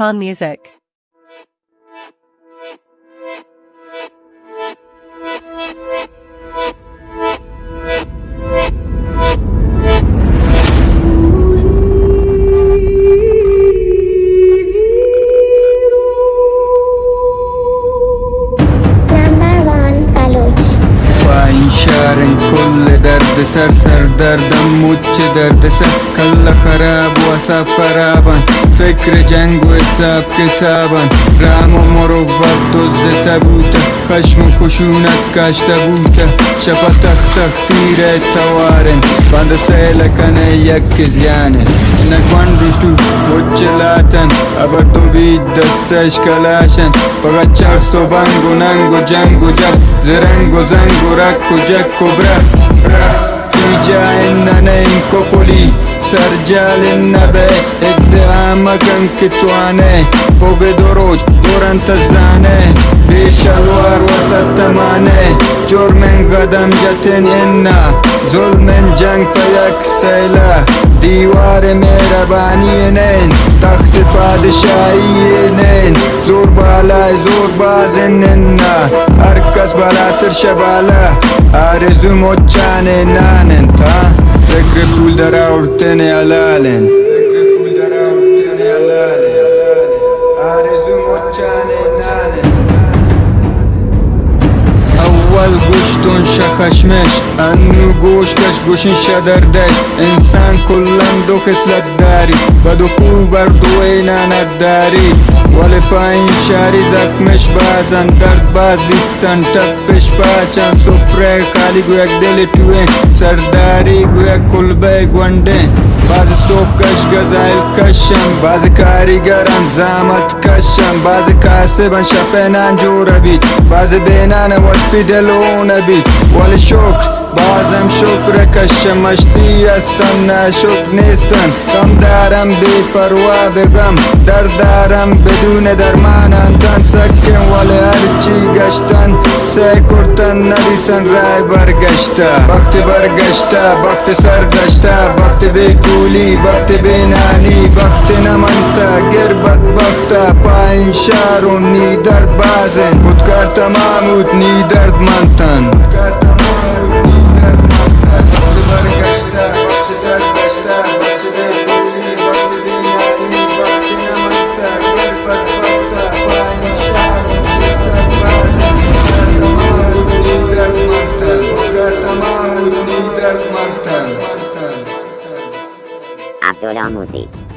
Khan Music. شارن كل درد سر دردم مچ درد سر کل خراب و حساب خرابن فکر جنگ و حساب کتابن رام و مروت دوز تبوته خشم و خشونت کاشته بوته شپا تختیره توارن باند سیل کنه یک زیانه نگوان رو تو مچ لاتن ابر تو بید دستش کلاشن فقط چرس و بنگ و ننگ و جنگ و جب زرنگ و زنگ و رک و جک و تيجا إننا إنكوبولي سرجال النبي ادعامك انكتواني فوق دروج دوران تزاني بيش الوار وستماني جور من قدم جتن إنا ظلم جنگ تيك سيلا دیوار مهربانینین تخت پادشاهینین زور بالای زور بازنین هر کس بالاتر شباله آرزو مچانه نانن تا فکر پول در آورتن علالن آرزو مچانه نانن اول گوشتون شخشمش انو گوش کش گوشن شدردش انسان کلن دو خسلت داری بدو خوب بر دو اینانت داری ولی پایین شاری زخمش بازن درد باز دیستن تپش پاچن سپره خالی گو یک دل توین سرداری گو یک کلبه گونده باز صوف کش گزایل کشم باز کاریگران زامت کشم باز کاسبن شپنان جور بید باز بینان وسپی دلون بید ولی شکر بازم شکر کشم مشتی استم نه شکر نیستن کم دارم بی پروا بگم درد دارم بدون درمان اندن سکن ولی هرچی گشتن سی کرتن ندیسن رای برگشته وقت برگشته وقت سرگشته وقت بیگولی وقت بینانی وقت نمانتا گر بدبخته پایین شارون نی درد بازن خودکار تمامود نی درد منتن Abdullah Musi.